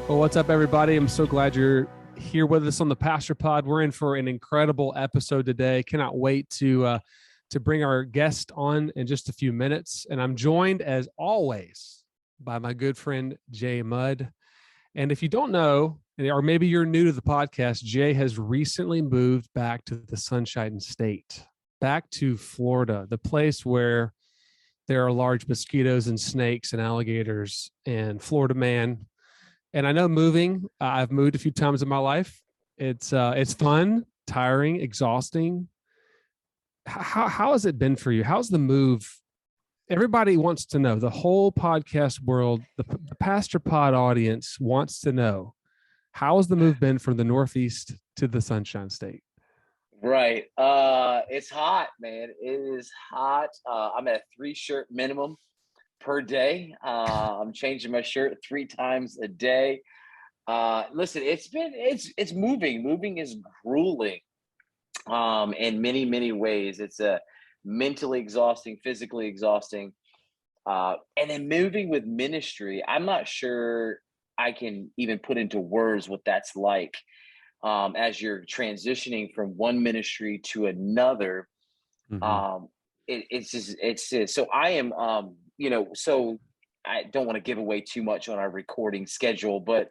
Well, what's up, everybody? I'm so glad you're here with us on the Pastor Pod. We're in for an incredible episode today. Cannot wait to bring our guest on in just a few minutes. And I'm joined, as always, by my good friend Jay Mudd. And if you don't know, or maybe you're new to the podcast, Jay has recently moved back to the Sunshine State, back to Florida, the place where there are large mosquitoes and snakes and alligators and Florida man. And I know moving, I've moved a few times in my life. It's fun, tiring, exhausting. How has it been for you? How's the move? Everybody wants to know. The whole podcast world, the Pastor Pod audience wants to know, how has the move been from the Northeast to the Sunshine State? Right. It's hot, man. It is hot. I'm at a 3-shirt minimum per day. I'm changing my shirt 3 times a day. Listen, it's moving. Moving is grueling. In many, many ways. It's mentally exhausting, physically exhausting. And then moving with ministry, I'm not sure I can even put into words what that's like. As you're transitioning from one ministry to another. Mm-hmm. It's so I am, so I don't want to give away too much on our recording schedule, but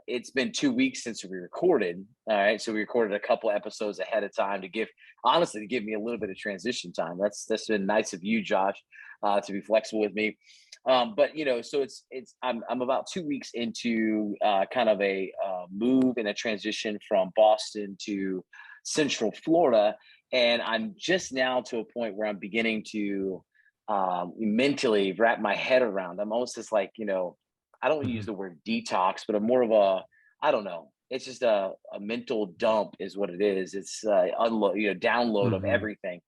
it's been 2 weeks since we recorded. All right. So we recorded a couple episodes ahead of time to give me a little bit of transition time. That's been nice of you, Josh, to be flexible with me. But so I'm about 2 weeks into kind of a move and a transition from Boston to Central Florida. And I'm just now to a point where I'm beginning to mentally wrap my head around. I'm almost just like, I don't use the word detox, but I'm more of I don't know. It's just a mental dump is what it is. It's download of everything.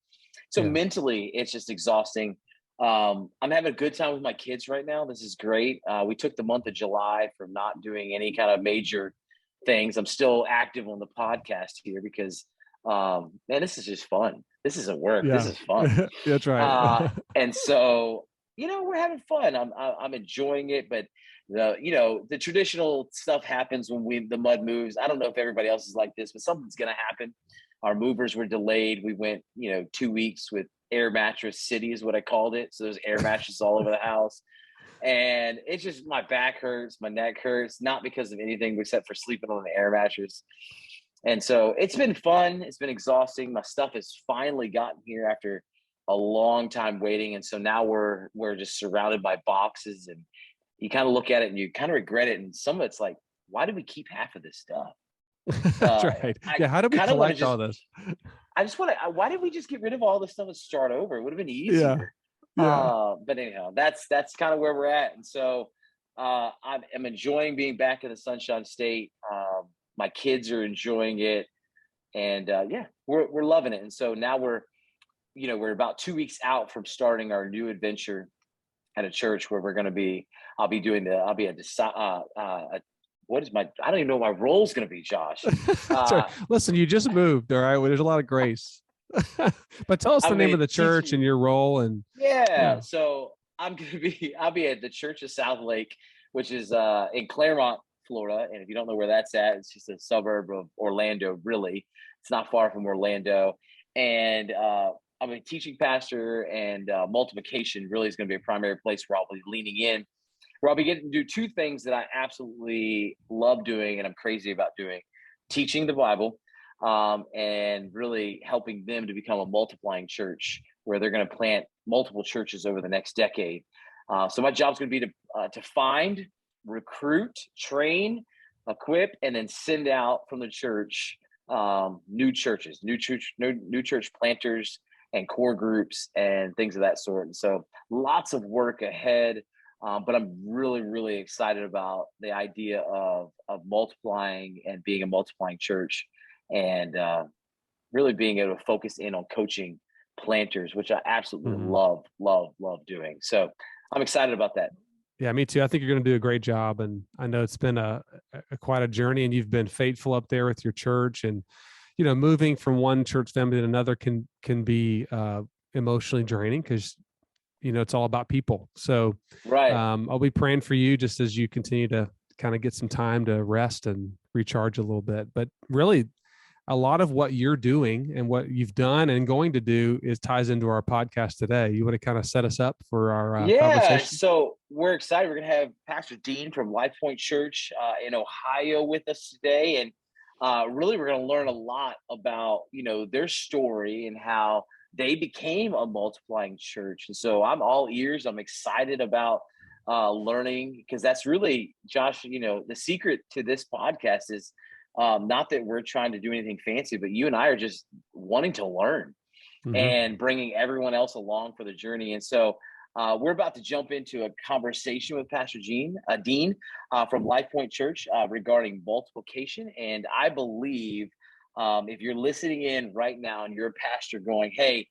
So mentally, it's just exhausting. I'm having a good time with my kids right now. This is great. We took the month of July from not doing any kind of major things. I'm still active on the podcast here because, man, this is just fun. This isn't work. Yeah, This is fun. that's right. And so, we're having fun. I'm enjoying it, but the traditional stuff happens when the mud moves. I don't know if everybody else is like this, but something's going to happen. Our movers were delayed. We went, 2 weeks with air mattress city is what I called it. So there's air mattresses all over the house. And it's just, my back hurts, my neck hurts, not because of anything except for sleeping on the air mattress. And so it's been fun. It's been exhausting. My stuff has finally gotten here after a long time waiting. And so now we're just surrounded by boxes, and you kind of look at it and you kind of regret it. And some of it's like, why did we keep half of this stuff? That's right. Yeah. How do we collect all this? Why did we just get rid of all this stuff and start over? It would have been easier. Yeah. But anyhow, that's kind of where we're at. And so I'm enjoying being back in the Sunshine State. My kids are enjoying it, and we're loving it. And so now we're about 2 weeks out from starting our new adventure at a church where I'll be I don't even know what my role is going to be, Josh. Sorry. Listen, you just moved. All right. Well, there's a lot of grace, but tell us the name of the church and your role. And so I'll be at the Church of South Lake, which is in Claremont, Florida. And if you don't know where that's at, it's just a suburb of Orlando. Really, it's not far from Orlando. And I'm a teaching pastor, and multiplication really is going to be a primary place where I'll be leaning in, where I'll be getting to do 2 things that I absolutely love doing and I'm crazy about doing: teaching the Bible, and really helping them to become a multiplying church where they're going to plant multiple churches over the next decade. So my job is going to be to find, recruit, train, equip, and then send out from the church new churches, new church planters and core groups and things of that sort. And so lots of work ahead. But I'm really, really excited about the idea of multiplying and being a multiplying church, and really being able to focus in on coaching planters, which I absolutely love doing. So I'm excited about that. Yeah, me too. I think you're going to do a great job. And I know it's been quite a journey, and you've been faithful up there with your church. And, moving from one church family to another can be emotionally draining because, it's all about people. So right. I'll be praying for you just as you continue to kind of get some time to rest and recharge a little bit. But really, a lot of what you're doing and what you've done and going to do is ties into our podcast today. You want to kind of set us up for our conversation? So we're excited. We're going to have Pastor Dean from Lifepoint Church in Ohio with us today. And really, we're going to learn a lot about, their story and how they became a multiplying church. And so I'm all ears. I'm excited about learning, because that's really, Josh, the secret to this podcast is not that we're trying to do anything fancy, but you and I are just wanting to learn and bringing everyone else along for the journey. And so we're about to jump into a conversation with Pastor Dean from Lifepoint Church regarding multiplication. And I believe if you're listening in right now and you're a pastor going, hey,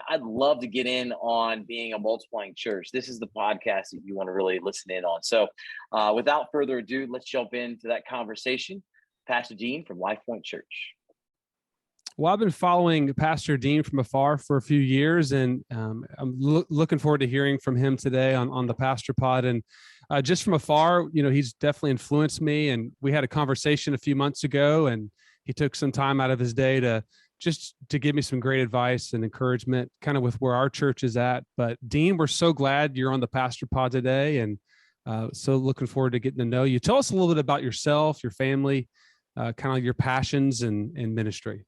I'd love to get in on being a multiplying church, this is the podcast that you want to really listen in on. So without further ado, let's jump into that conversation. Pastor Dean from Lifepoint Church. Well, I've been following Pastor Dean from afar for a few years, and I'm looking forward to hearing from him today on the Pastor Pod. And just from afar, he's definitely influenced me. And we had a conversation a few months ago, and he took some time out of his day to give me some great advice and encouragement, kind of with where our church is at. But Dean, we're so glad you're on the Pastor Pod today, and so looking forward to getting to know you. Tell us a little bit about yourself, your family, kind of your passions and ministry.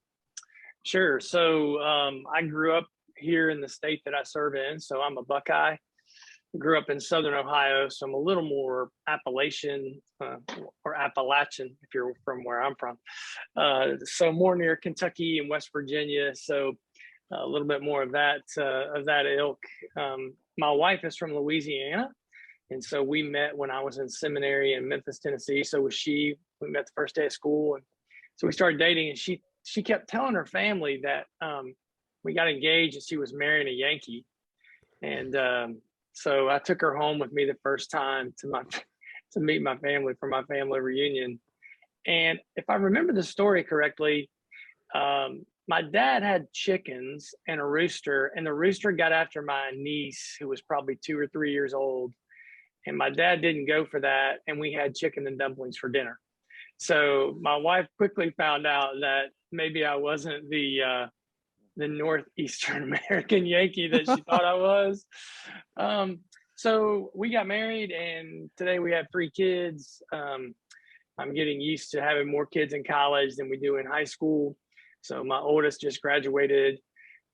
Sure. So I grew up here in the state that I serve in. So I'm a Buckeye. I grew up in Southern Ohio. So I'm a little more Appalachian or Appalachian if you're from where I'm from. So more near Kentucky and West Virginia. So a little bit more of that ilk. My wife is from Louisiana. And so we met when I was in seminary in Memphis, Tennessee. So was she. We met the first day of school. And so we started dating, and she kept telling her family that we got engaged and she was marrying a Yankee. And so I took her home with me the first time to meet my family for my family reunion. And if I remember the story correctly, my dad had chickens and a rooster, and the rooster got after my niece, who was probably 2 or 3 years old. And my dad didn't go for that, and we had chicken and dumplings for dinner. So my wife quickly found out that maybe I wasn't the Northeastern American Yankee that she thought I was. So we got married, and today we have 3 kids. I'm getting used to having more kids in college than we do in high school. So my oldest just graduated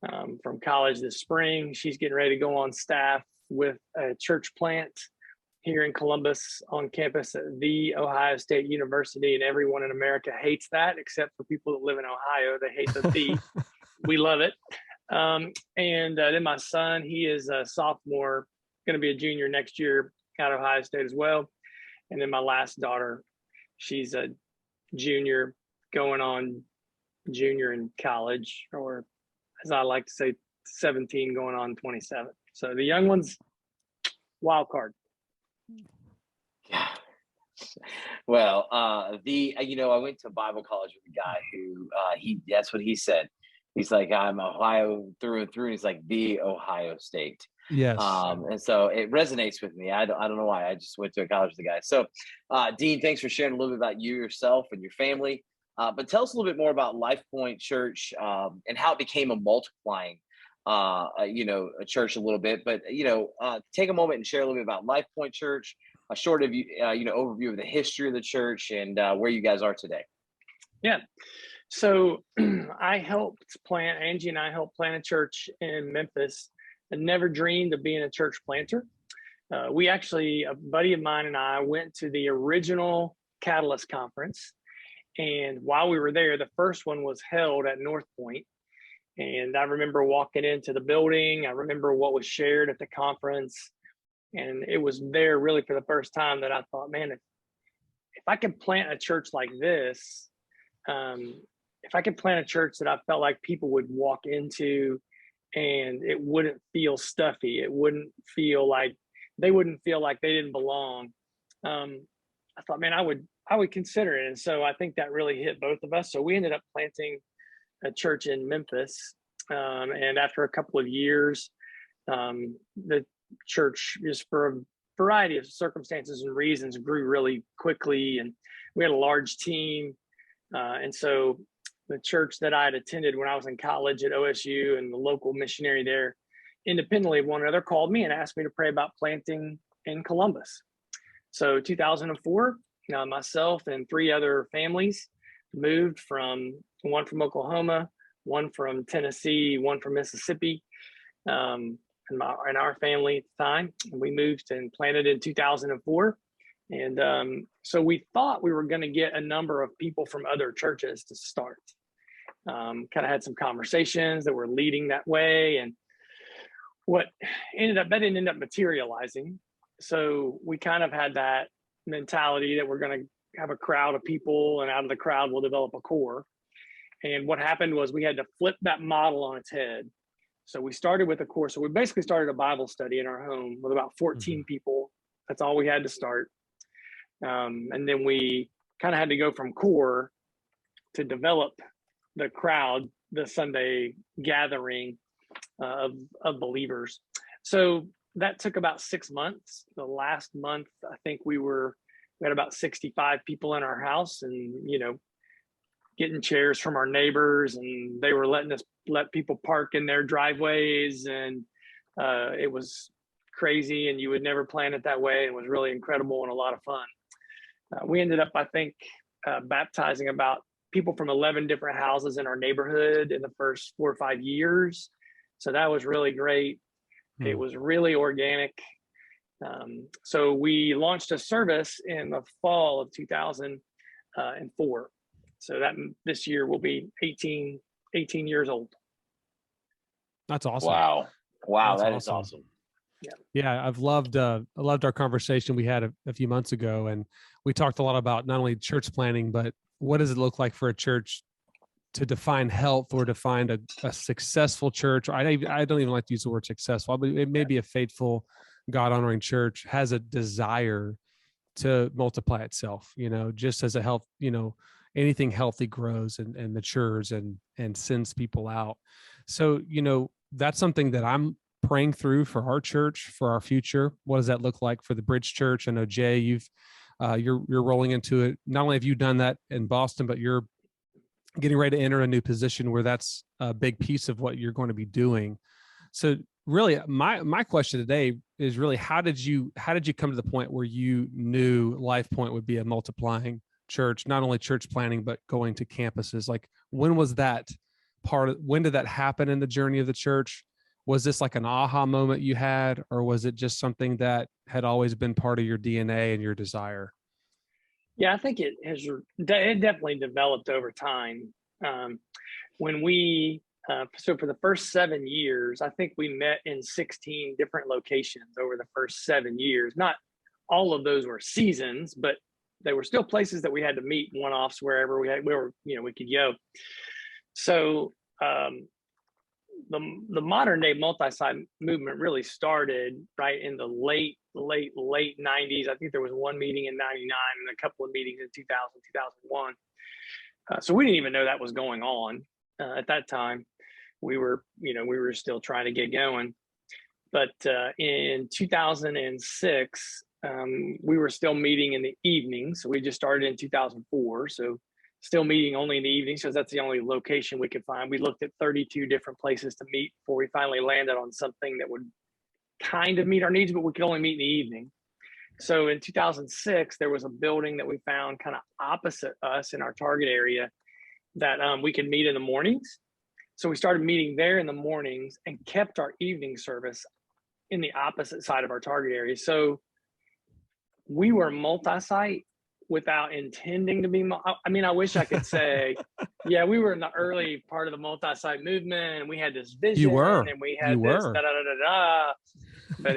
from college this spring. She's getting ready to go on staff with a church plant here in Columbus on campus at the Ohio State University. And everyone in America hates that, except for people that live in Ohio. They hate the "the." We love it. And then my son, he is a sophomore, going to be a junior next year at Ohio State as well. And then my last daughter, she's a junior going on junior in college, or as I like to say, 17 going on 27. So the young ones, wild card. Yeah. Well, I went to Bible college with a guy who that's what he said. He's like, I'm Ohio through and through. And he's like, the Ohio State. Yes. And so it resonates with me. I don't know why. I just went to a college with the guy. So, Dean, thanks for sharing a little bit about you, yourself, and your family. But tell us a little bit more about Lifepoint Church and how it became a multiplying a church a little bit, but take a moment and share a little bit about Lifepoint Church, a short of overview of the history of the church and where you guys are today. Yeah. So Angie and I helped plant a church in Memphis. I never dreamed of being a church planter. A buddy of mine and I went to the original Catalyst conference. And while we were there, the first one was held at North Point. And I remember walking into the building. I remember what was shared at the conference. And it was there really for the first time that I thought, man, if I could plant a church like this, if I could plant a church that I felt like people would walk into and it wouldn't feel stuffy, it wouldn't feel like they didn't belong. I thought, man, I would consider it. And so I think that really hit both of us. So we ended up planting a church in Memphis. And after a couple of years, the church, just for variety of circumstances and reasons, grew really quickly, and we had a large team. And so the church that I had attended when I was in college at OSU, and the local missionary there, independently of one another, called me and asked me to pray about planting in Columbus. So 2004, myself and 3 other families moved, one from Oklahoma, one from Tennessee, one from Mississippi, and our family at the time. And we moved and planted in 2004. And so we thought we were going to get a number of people from other churches to start. Kind of had some conversations that were leading that way, and that didn't end up materializing. So we kind of had that mentality that we're going to have a crowd of people, and out of the crowd we'll develop a core. And what happened was we had to flip that model on its head. So we started with a core. So we basically started a Bible study in our home with about 14 people. That's all we had to start. And then we kind of had to go from core to develop the crowd, the Sunday gathering of believers. So that took about 6 months. The last month, I think we had about 65 people in our house, and, getting chairs from our neighbors, and they were let people park in their driveways. And it was crazy, and you would never plan it that way. It was really incredible and a lot of fun. We ended up, I think, baptizing about people from 11 different houses in our neighborhood in the first 4 or 5 years. So that was really great. It was really organic. So we launched a service in the fall of 2004. So that this year will be 18 years old. That's awesome. Wow. That is awesome. Yeah. I loved our conversation we had a few months ago, and we talked a lot about not only church planning, but what does it look like for a church to define health, or define a successful church. I don't even like to use the word successful, but it may be a faithful, God-honoring church has a desire to multiply itself, just as a health, anything healthy grows and matures and sends people out. So, that's something that I'm praying through for our church, for our future. What does that look like for the Bridge Church? I know, Jay, you're rolling into it. Not only have you done that in Boston, but you're getting ready to enter a new position where that's a big piece of what you're going to be doing. So really, my question today is really, how did you come to the point where you knew Lifepoint would be a multiplying church, not only church planning, but going to campuses? Like, when was that when did that happen in the journey of the church? Was this like an aha moment you had, or was it just something that had always been part of your DNA and your desire? Yeah, I think it definitely developed over time. When so for the first 7 years, I think we met in 16 different locations over the first 7 years. Not all of those were seasons, but they were still places that we had to meet, one-offs wherever we could go. So the modern day multi-site movement really started right in the late 90s. I think there was one meeting in 99 and a couple of meetings in 2000, 2001. So we didn't even know that was going on at that time. We were still trying to get going. But in 2006, we were still meeting in the evening. So we just started in 2004. So still meeting only in the evening, because that's the only location we could find. We looked at 32 different places to meet before we finally landed on something that would kind of meet our needs, but we could only meet in the evening. So in 2006, there was a building that we found kind of opposite us in our target area that we could meet in the mornings. So we started meeting there in the mornings and kept our evening service in the opposite side of our target area. So we were multi-site without intending to be. I wish I could say, yeah, we were in the early part of the multi-site movement, and we had this vision. You were. And we had this da-da-da-da-da. But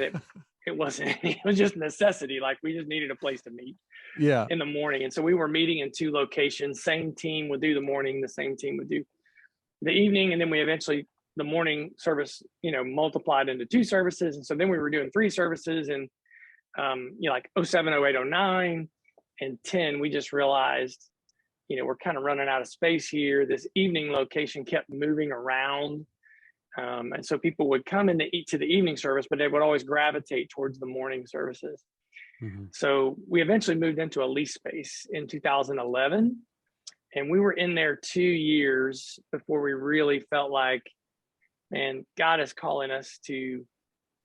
it wasn't. It was just necessity. Like, we just needed a place to meet. Yeah. In the morning, and so we were meeting in 2 locations. Same team would do the morning. The same team would do the evening, and then we eventually, the morning service, multiplied into 2 services, and so then we were doing 3 services. And like 07, 08, 09. And 10, we just realized, we're kind of running out of space here. This evening location kept moving around. And so people would come in to eat to the evening service, but they would always gravitate towards the morning services. Mm-hmm. So we eventually moved into a lease space in 2011. And we were in there 2 years before we really felt like, man, God is calling us to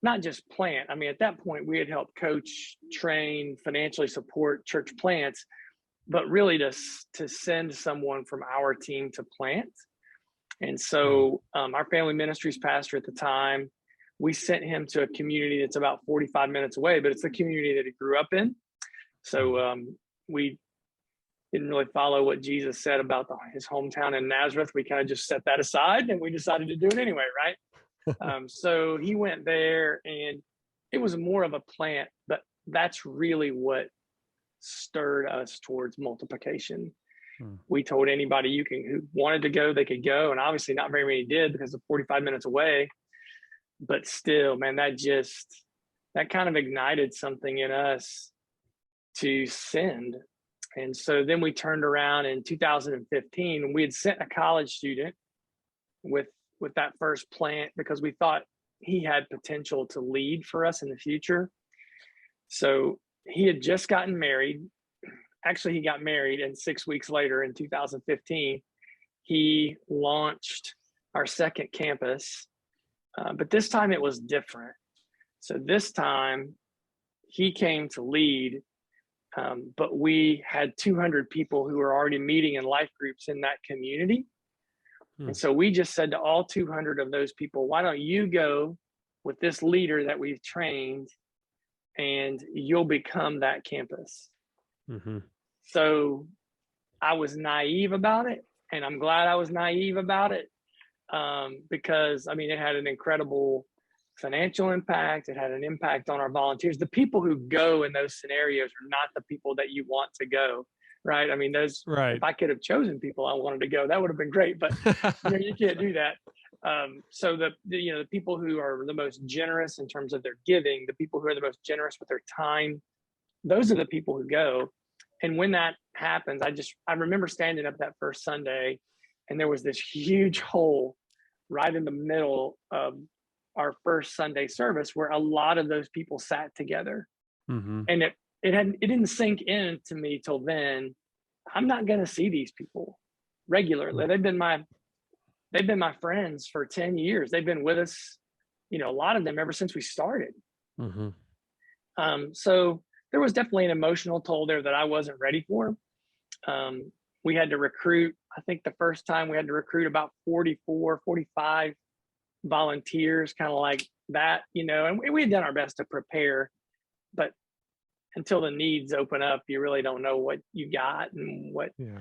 not just plant. I mean, at that point, we had helped coach, train, financially support church plants, but really to send someone from our team to plant. And so our family ministries pastor at the time, we sent him to a community that's about 45 minutes away, but it's the community that he grew up in. So we didn't really follow what Jesus said about his hometown in Nazareth. We kind of just set that aside and we decided to do it anyway, right? So he went there and it was more of a plant, but that's really what stirred us towards multiplication. We told anybody who wanted to go, they could go. And obviously not very many did because of 45 minutes away. But still, man, that kind of ignited something in us to send. And so then we turned around in 2015 and we had sent a college student with that first plant because we thought he had potential to lead for us in the future. So he had just gotten married. Actually, he got married, and 6 weeks later in 2015, he launched our second campus. But this time it was different. So this time he came to lead, but we had 200 people who were already meeting in life groups in that community. And so we just said to all 200 of those people, why don't you go with this leader that we've trained and you'll become that campus. Mm-hmm. So I was naive about it, and I'm glad I was naive about it, because I mean, it had an incredible financial impact. It had an impact on our volunteers. The people who go in those scenarios are not the people that you want to go, right? I mean, right. If I could have chosen people I wanted to go, that would have been great, but you can't do that. So the people who are the most generous in terms of their giving, the people who are the most generous with their time, those are the people who go. And when that happens, I remember standing up that first Sunday, and there was this huge hole right in the middle of our first Sunday service where a lot of those people sat together. Mm-hmm. And it didn't sink in to me till then. I'm not going to see these people regularly. They've been my friends for 10 years. They've been with us, a lot of them ever since we started. Mm-hmm. So there was definitely an emotional toll there that I wasn't ready for. We had to recruit, I think the first time we had to recruit about 44, 45 volunteers, kind of like that, and we had done our best to prepare, but until the needs open up, you really don't know what you got and what. Yeah.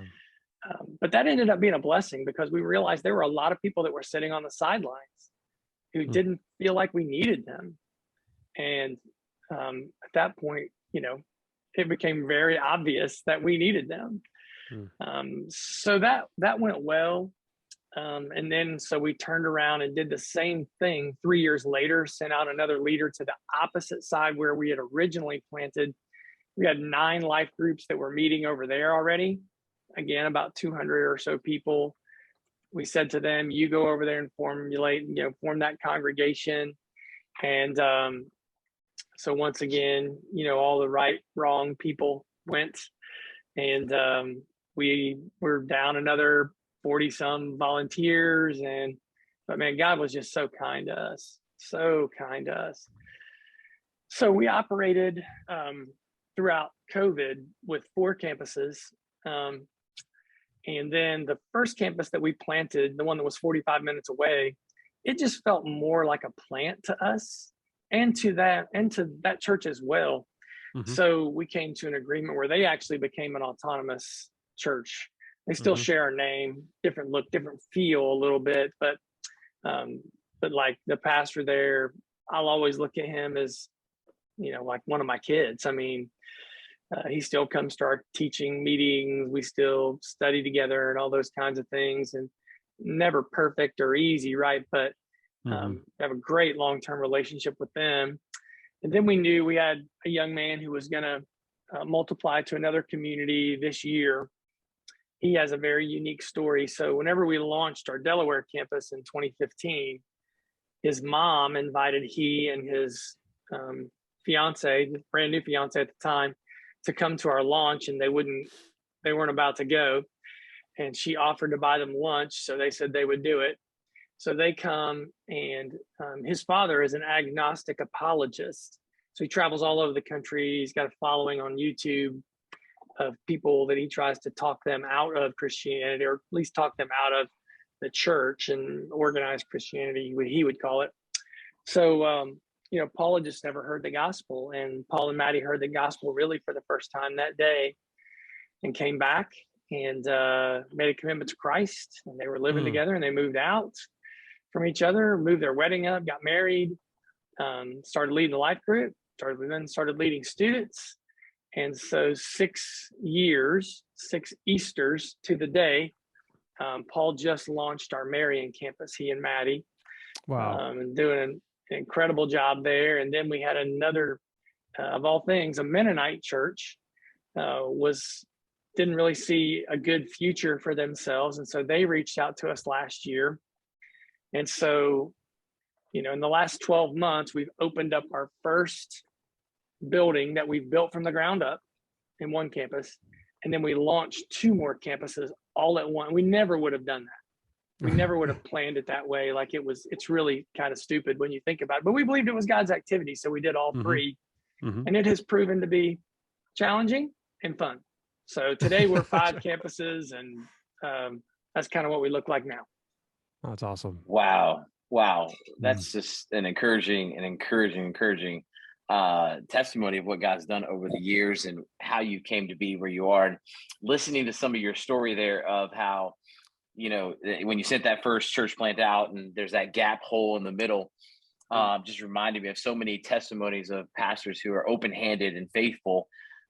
But that ended up being a blessing because we realized there were a lot of people that were sitting on the sidelines who didn't feel like we needed them. And at that point, it became very obvious that we needed them. So that went well. And then so we turned around and did the same thing 3 years later, sent out another leader to the opposite side where we had originally planted. We had 9 life groups that were meeting over there already. Again, about 200 or so people. We said to them, you go over there and form that congregation. And so once again, all the right, wrong people went, and we were down another 40 some volunteers. But man, God was just so kind to us, so kind to us. So we operated throughout COVID with 4 campuses. And then the first campus that we planted, the one that was 45 minutes away, it just felt more like a plant to us and to that church as well. Mm-hmm. So we came to an agreement where they actually became an autonomous church. They still share our name, different look, different feel a little bit, but like the pastor there, I'll always look at him as, like one of my kids. I mean, he still comes to our teaching meetings. We still study together and all those kinds of things, and never perfect or easy, right? But have a great long-term relationship with them. And then we knew we had a young man who was going to multiply to another community this year. He has a very unique story. So whenever we launched our Delaware campus in 2015, his mom invited he and his fiance, brand new fiance at the time, to come to our launch, and they weren't about to go. And she offered to buy them lunch, so they said they would do it. So they come, and his father is an agnostic apologist. So he travels all over the country. He's got a following on YouTube of people that he tries to talk them out of Christianity, or at least talk them out of the church and organized Christianity, what he would call it. So, Paul had just never heard the gospel, and Paul and Maddie heard the gospel really for the first time that day, and came back and made a commitment to Christ. And they were living together, and they moved out from each other, moved their wedding up, got married, started leading the life group, started leading students. And so 6 years, 6 Easters to the day, Paul just launched our Marion campus, he and Maddie. Wow. And doing an incredible job there. And then we had another, of all things, a Mennonite church didn't really see a good future for themselves. And so they reached out to us last year. And so, in the last 12 months, we've opened up our first building that we've built from the ground up in one campus. And then we launched 2 more campuses all at once. We never would have done that. We never would have planned it that way. It's really kind of stupid when you think about it, but we believed it was God's activity. So we did all 3, and it has proven to be challenging and fun. So today we're 5 campuses, and that's kind of what we look like now. That's awesome. Wow. That's just an encouraging testimony of what God's done over the years and how you came to be where you are. And listening to some of your story there of how, when you sent that first church plant out and there's that gap hole in the middle, just reminded me of so many testimonies of pastors who are open-handed and faithful,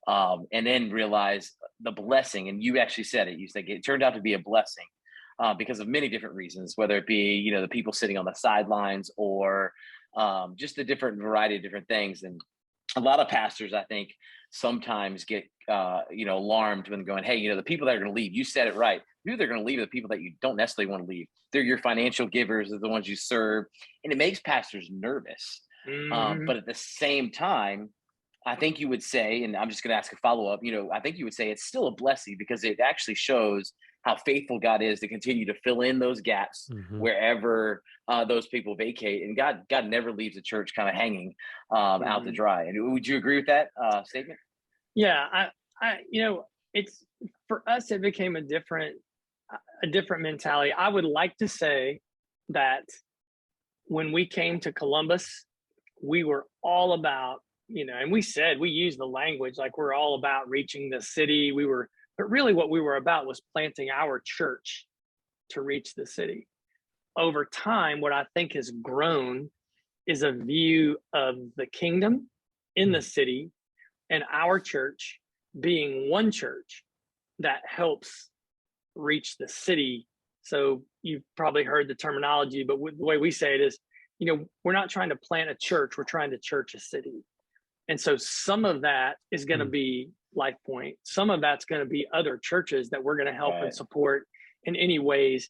and then realize the blessing. And you actually said it. You said it turned out to be a blessing because of many different reasons, whether it be, the people sitting on the sidelines or just a different variety of different things. And a lot of pastors, I think, sometimes get, alarmed when going, hey, the people that are going to leave, you said it right. Who they're going to leave are the people that you don't necessarily want to leave. They're your financial givers, they're the ones you serve. And it makes pastors nervous. But at the same time, I think you would say, and I'm just going to ask a follow-up, I think you would say it's still a blessing because it actually shows how faithful God is to continue to fill in those gaps wherever those people vacate. And God never leaves the church kind of hanging out to dry. And would you agree with that statement? Yeah, it's for us, it became a different mentality. I would like to say that when we came to Columbus, we were all about, and we used the language like we're all about reaching the city. But really what we were about was planting our church to reach the city. Over time, what I think has grown is a view of the kingdom in the city and our church being one church that helps reach the city. So you've probably heard the terminology, but the way we say it is, we're not trying to plant a church, we're trying to church a city. And so some of that is going to be Lifepoint. Some of that's going to be other churches that we're going to help and support in any ways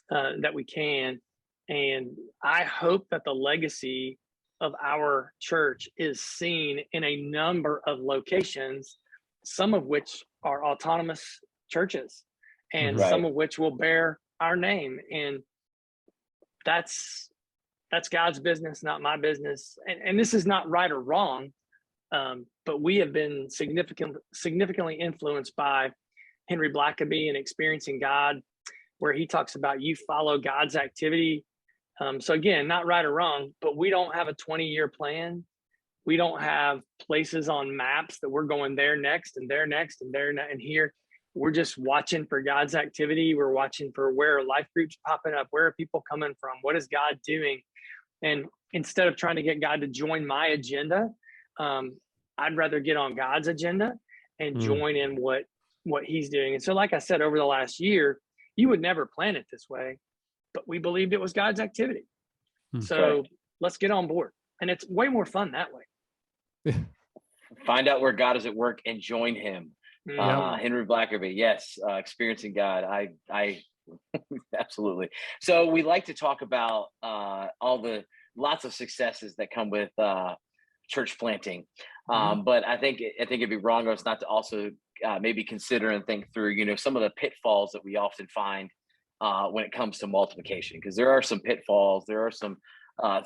that we can. And I hope that the legacy of our church is seen in a number of locations, some of which are autonomous churches and some of which will bear our name. And that's God's business, not my business. And this is not right or wrong. But we have been significantly influenced by Henry Blackaby and Experiencing God, where he talks about you follow God's activity. So again, not right or wrong, but we don't have a 20-year plan. We don't have places on maps that we're going there next and there next and there and here. We're just watching for God's activity. We're watching for where are life groups popping up? Where are people coming from? What is God doing? And instead of trying to get God to join my agenda, I'd rather get on God's agenda and join in what he's doing. And so, like I said, over the last year, you would never plan it this way, but we believed it was God's activity. So let's get on board. And it's way more fun that way. Find out where God is at work and join him. Henry Blackaby, yes, Experiencing God. I absolutely. So we like to talk about all the lots of successes that come with church planting. Mhm. But I think it'd be wrong of us not to also maybe consider and think through, some of the pitfalls that we often find when it comes to multiplication, because there are some pitfalls, there are some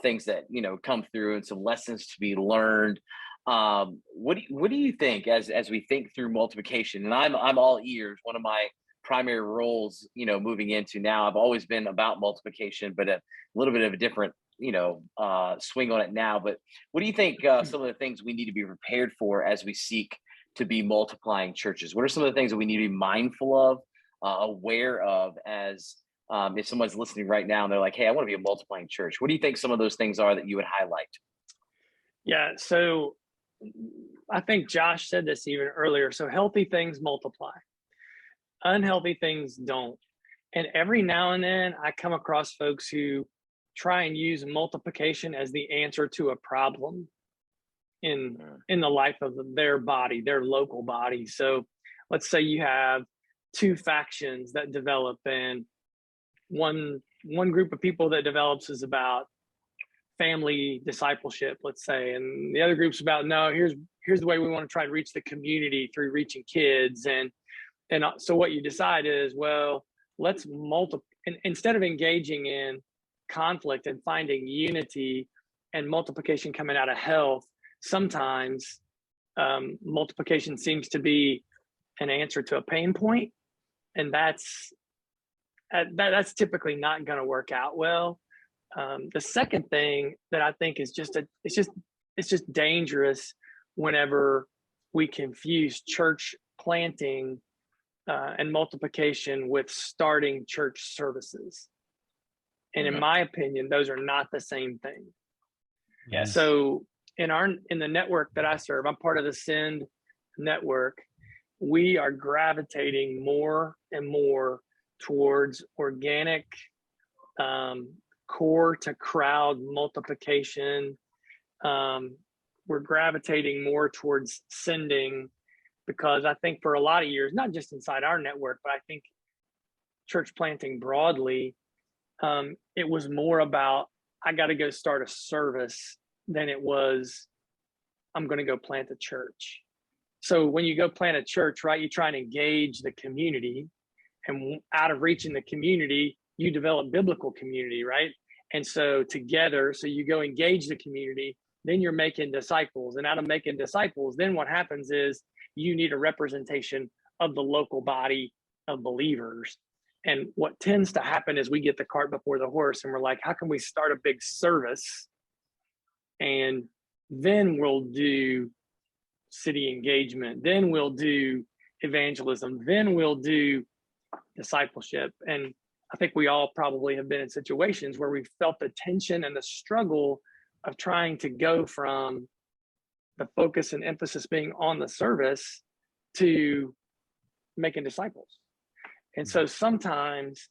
things that come through, and some lessons to be learned. What do you think as we think through multiplication? And I'm all ears. One of my primary roles, moving into now, I've always been about multiplication, but a little bit of a different swing on it now. But what do you think some of the things we need to be prepared for as we seek to be multiplying churches? What are some of the things that we need to be mindful of, aware of, as if someone's listening right now and they're like, hey, I want to be a multiplying church? What do you think some of those things are that you would highlight? Yeah, so I think Josh said this even earlier. So healthy things multiply, unhealthy things don't. And every now and then I come across folks who try and use multiplication as the answer to a problem in the life of their body, their local body. So let's say you have two factions that develop, and one group of people that develops is about family discipleship, let's say, and the other group's about, no, here's the way we want to try and reach the community through reaching kids. And so what you decide is, well, let's instead of engaging in conflict and finding unity and multiplication coming out of health, sometimes multiplication seems to be an answer to a pain point, and that's typically not going to work out well. The second thing that I think is it's just dangerous whenever we confuse church planting and multiplication with starting church services. And in my opinion, those are not the same thing. Yes. So in the network that I serve, I'm part of the Send network. We are gravitating more and more towards organic, core to crowd multiplication. We're gravitating more towards sending, because I think for a lot of years, not just inside our network, but I think church planting broadly, it was more about, I got to go start a service, than it was, I'm going to go plant a church. So when you go plant a church, right, you try and engage the community, and out of reaching the community, you develop biblical community, right? And so together, so you go engage the community, then you're making disciples. And out of making disciples, then what happens is you need a representation of the local body of believers. And what tends to happen is we get the cart before the horse, and we're like, how can we start a big service? And then we'll do city engagement, then we'll do evangelism, then we'll do discipleship. And I think we all probably have been in situations where we felt the tension and the struggle of trying to go from the focus and emphasis being on the service to making disciples. And so sometimes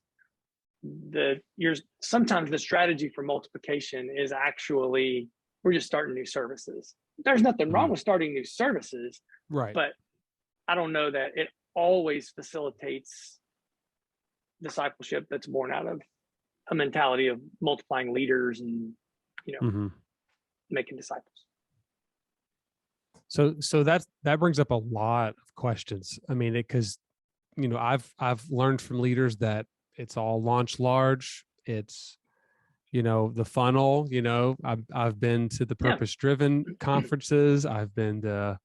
the strategy for multiplication is actually, we're just starting new services. There's nothing wrong with starting new services, Right? but I don't know that it always facilitates discipleship that's born out of a mentality of multiplying leaders and making disciples. So that brings up a lot of questions. I mean, because I've learned from leaders that it's all launch large. It's the funnel. I've been to the purpose driven conferences. I've been to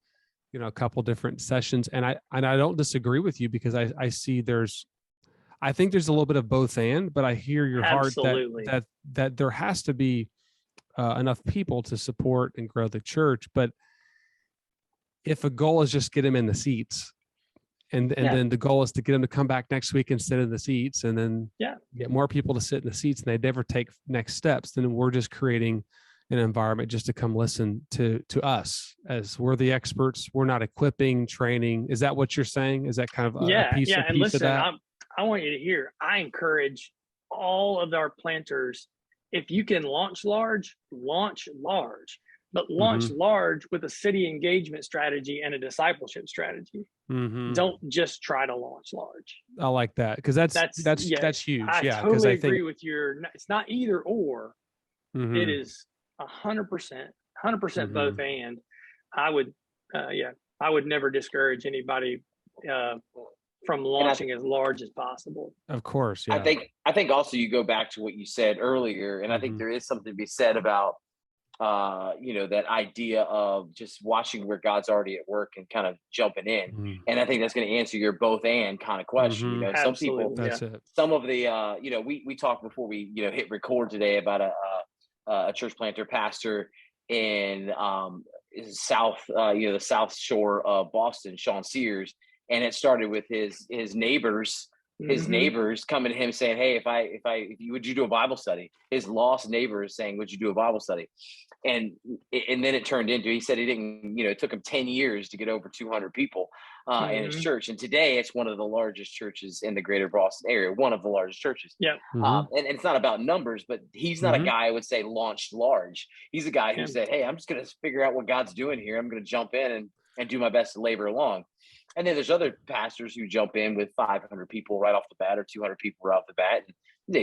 a couple different sessions, and I don't disagree with you, because I think there's a little bit of both and, but I hear your heart that there has to be enough people to support and grow the church. But if a goal is just get them in the seats, and then the goal is to get them to come back next week and sit in the seats, and then get more people to sit in the seats, and they never take next steps, then we're just creating an environment just to come listen to us, as we're the experts. We're not equipping, training. Is that what you're saying? Is that kind of a piece and listen, of that? I want you to hear, I encourage all of our planters, if you can launch large, but launch large with a city engagement strategy and a discipleship strategy. Don't just try to launch large. I like that, because that's huge. I totally agree with it's not either or. It is 100% both. And I would, I would never discourage anybody from launching as large as possible. Of course. Yeah. I think also you go back to what you said earlier, and I think there is something to be said about that idea of just watching where God's already at work and kind of jumping in. And I think that's going to answer your both and kind of question. Some people, some of the, we talked before we, hit record today about a church planter pastor in the South Shore of Boston, Sean Sears. And it started with his neighbors. His neighbors coming to him saying, "Hey, would you do a Bible study?" His lost neighbors saying, "Would you do a Bible study?" And then it turned into, he said he didn't, it took him 10 years to get over 200 people in his church. And today it's one of the largest churches in the greater Boston area, one of the largest churches. Yeah. And it's not about numbers, but he's not a guy I would say launched large. He's a guy who said, "Hey, I'm just going to figure out what God's doing here. I'm going to jump in and do my best to labor along." And then there's other pastors who jump in with 500 people right off the bat or 200 people right off the bat, and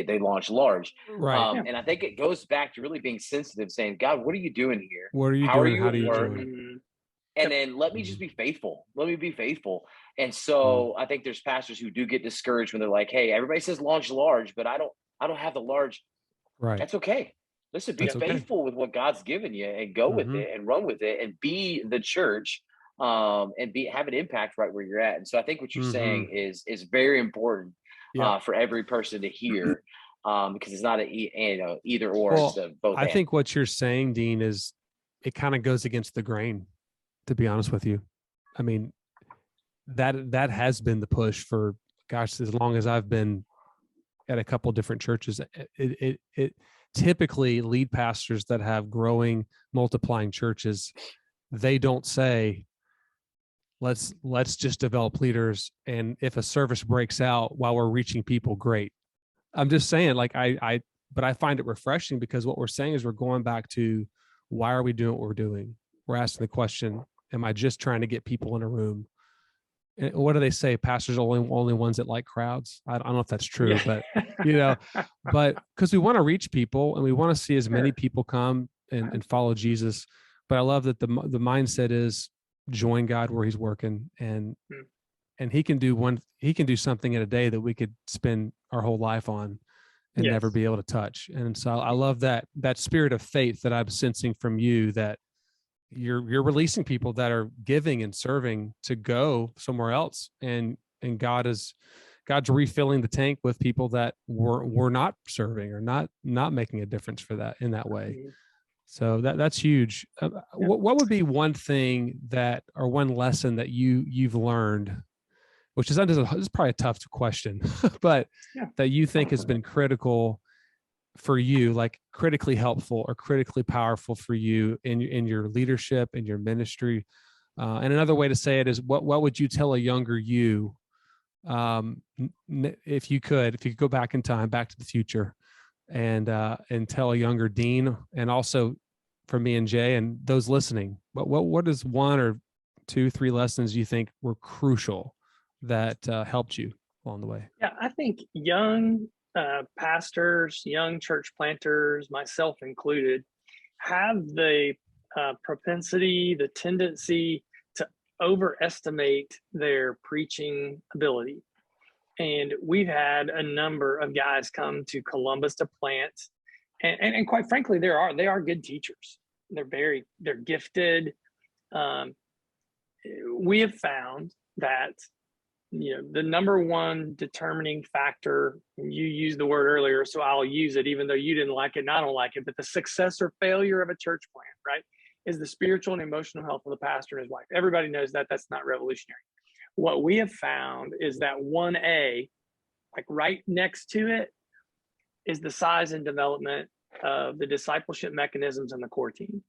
they launch large. Right. And I think it goes back to really being sensitive, saying, "God, what are you doing here? What are you How doing? Are How do you work? do it?" And then let me just be faithful. Let me be faithful. And so I think there's pastors who do get discouraged when they're like, "Hey, everybody says launch large, but I don't have the large." Right. That's okay. Listen, be faithful with what God's given you and go with it and run with it and be the church. And have an impact right where you're at. And so I think what you're saying is very important for every person to hear, because it's not either or. Well, it's both. I think what you're saying, Dean, is it kind of goes against the grain, to be honest with you. I mean, that has been the push for, gosh, as long as I've been at a couple different churches. It typically lead pastors that have growing, multiplying churches, they don't say, let's just develop leaders, and if a service breaks out while we're reaching people, great. I'm just saying, like, but I find it refreshing, because what we're saying is we're going back to, why are we doing what we're doing? We're asking the question, am I just trying to get people in a room? And what do they say? Pastors are only ones that like crowds. I don't know if that's true, but but because we want to reach people and we want to see as many people come and follow Jesus. But I love that the mindset is join God where he's working, and he can do something in a day that we could spend our whole life on and never be able to touch. And so I love that spirit of faith that I'm sensing from you, that you're releasing people that are giving and serving to go somewhere else. And God's refilling the tank with people that were not serving or not making a difference for that in that way. So that's huge. What would be one thing or one lesson that you've learned, which is probably a tough question, but that you think has been critical for you, like critically helpful or critically powerful for you in your leadership, in your ministry? And another way to say it is, what would you tell a younger you, if you could go back in time, back to the future, and tell a younger Dean, and also for me and Jay and those listening, what is one or two, three lessons you think were crucial that helped you along the way? Yeah, I think young pastors, young church planters, myself included, have the propensity, the tendency to overestimate their preaching ability. And we've had a number of guys come to Columbus to plant, and quite frankly, they are good teachers. They're gifted. We have found that the number one determining factor, and you used the word earlier, so I'll use it even though you didn't like it and I don't like it, but the success or failure of a church plant, right, is the spiritual and emotional health of the pastor and his wife. Everybody knows that. That's not revolutionary. What we have found is that 1A, like right next to it, is the size and development of the discipleship mechanisms in the core team.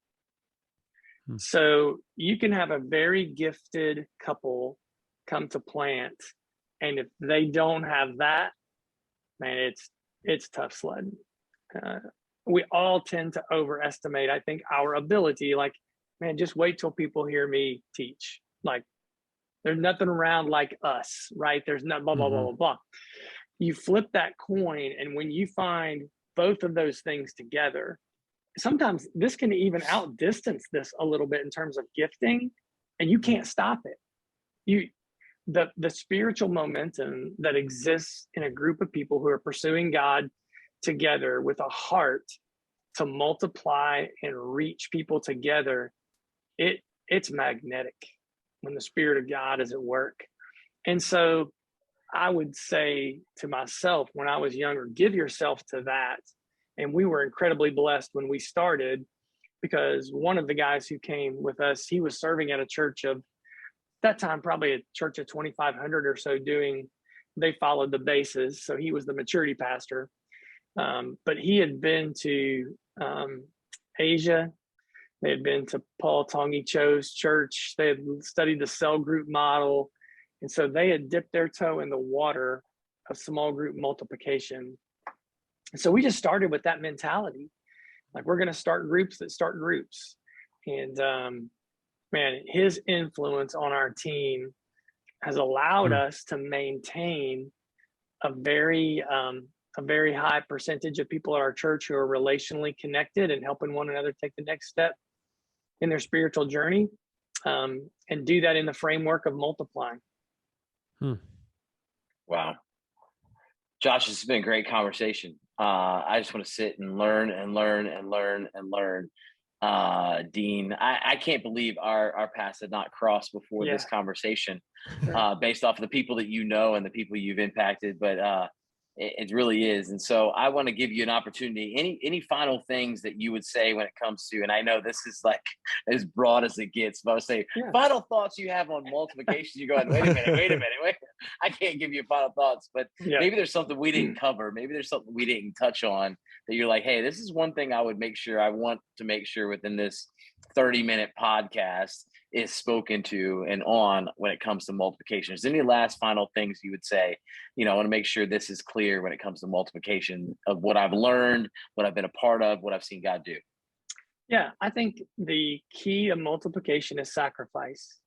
So you can have a very gifted couple come to plant, and if they don't have that, man, it's tough sledding. We all tend to overestimate, I think, our ability. Like, man, just wait till people hear me teach. Like, there's nothing around like us, right? There's not blah, blah, blah, blah, blah. You flip that coin, and when you find both of those things together, sometimes this can even outdistance this a little bit in terms of gifting, and you can't stop it. The spiritual momentum that exists in a group of people who are pursuing God together with a heart to multiply and reach people together, it's magnetic when the Spirit of God is at work. And so I would say to myself when I was younger, give yourself to that. And we were incredibly blessed when we started, because one of the guys who came with us, he was serving at a church of that time, probably a church of 2,500 or so they followed the bases. So he was the maturity pastor. But he had been to Asia. They had been to Paul Tongi Cho's church. They had studied the cell group model. And so they had dipped their toe in the water of small group multiplication. And so we just started with that mentality. Like, we're going to start groups that start groups. And man, his influence on our team has allowed us to maintain a very high percentage of people at our church who are relationally connected and helping one another take the next step in their spiritual journey, and do that in the framework of multiplying. Wow. Josh, this has been a great conversation. I just want to sit and learn and learn and learn and learn. Dean, I can't believe our paths had not crossed before this conversation, based off of the people that you know and the people you've impacted, but it really is. And so I want to give you an opportunity. Any final things that you would say when it comes to, and I know this is like as broad as it gets, but I would say final thoughts you have on multiplication. You go, wait a minute. I can't give you final thoughts, but maybe there's something we didn't cover. Maybe there's something we didn't touch on that you're like, hey, this is one thing I want to make sure within this 30-minute podcast is spoken to and on when it comes to multiplication. Is there any last final things you would say? I want to make sure this is clear when it comes to multiplication of what I've learned, what I've been a part of, what I've seen God do. Yeah, I think the key of multiplication is sacrifice.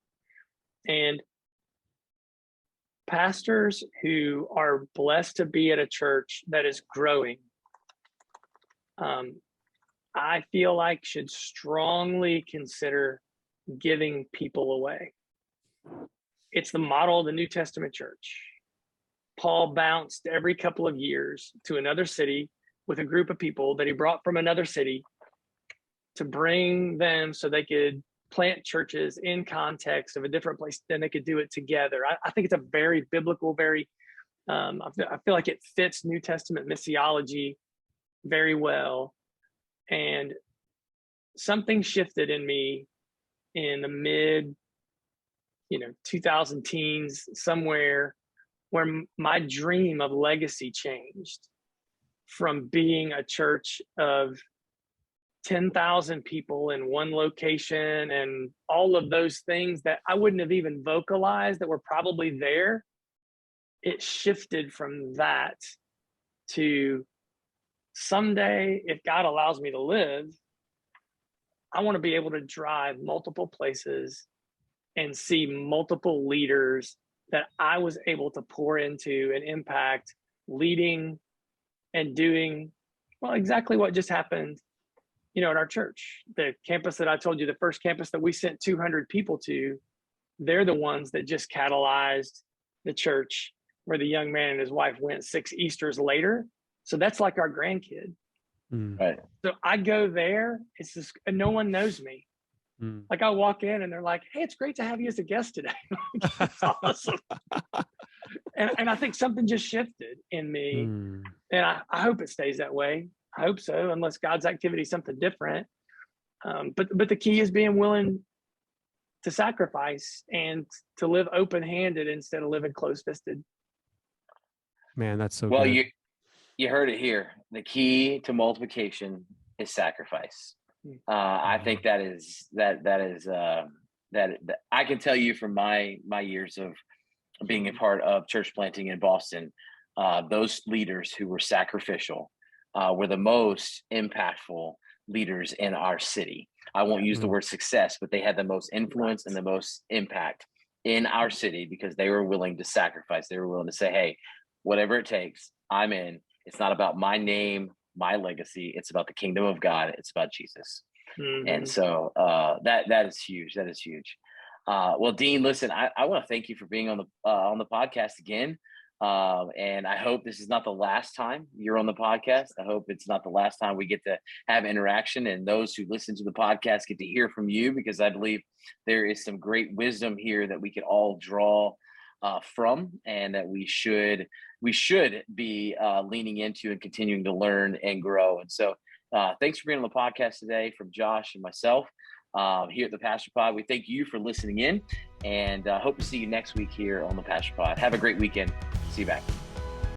And pastors who are blessed to be at a church that is growing, I feel like should strongly consider giving people away. It's the model of the New Testament church. Paul bounced every couple of years to another city with a group of people that he brought from another city to bring them so they could plant churches in context of a different place, then they could do it together. I think it's a very biblical, I feel like it fits New Testament missiology very well. And something shifted in me in the mid 2000 teens, somewhere, where my dream of legacy changed from being a church of 10,000 people in one location and all of those things that I wouldn't have even vocalized that were probably there. It shifted from that to someday, if God allows me to live, I want to be able to drive multiple places and see multiple leaders that I was able to pour into and impact, leading and doing, well, exactly what just happened, at our church. The campus that I told you, the first campus that we sent 200 people to, they're the ones that just catalyzed the church where the young man and his wife went 6 Easters later. So that's like our grandkid. Right. So I go there, it's just, and no one knows me. Like, I walk in and they're like, hey, it's great to have you as a guest today. It's awesome. And I think something just shifted in me. And I hope it stays that way. I hope so, unless God's activity is something different. But the key is being willing to sacrifice and to live open-handed instead of living close-fisted. Man, that's so well, good. You heard it here. The key to multiplication is sacrifice. I think that I can tell you from my years of being a part of church planting in Boston, those leaders who were sacrificial were the most impactful leaders in our city. I won't use the word success, but they had the most influence and the most impact in our city because they were willing to sacrifice. They were willing to say, hey, whatever it takes, I'm in. It's not about my name, my legacy. It's about the kingdom of God. It's about Jesus. Mm-hmm. And so that is huge. That is huge. Well, Dean, listen, I want to thank you for being on the podcast again. And I hope this is not the last time you're on the podcast. I hope it's not the last time we get to have interaction, and those who listen to the podcast get to hear from you, because I believe there is some great wisdom here that we can all draw from, and that we should be leaning into and continuing to learn and grow. And so thanks for being on the podcast today from Josh and myself here at the Pastor Pod. We thank you for listening in, and hope to see you next week here on the Pastor Pod. Have a great weekend. See you back.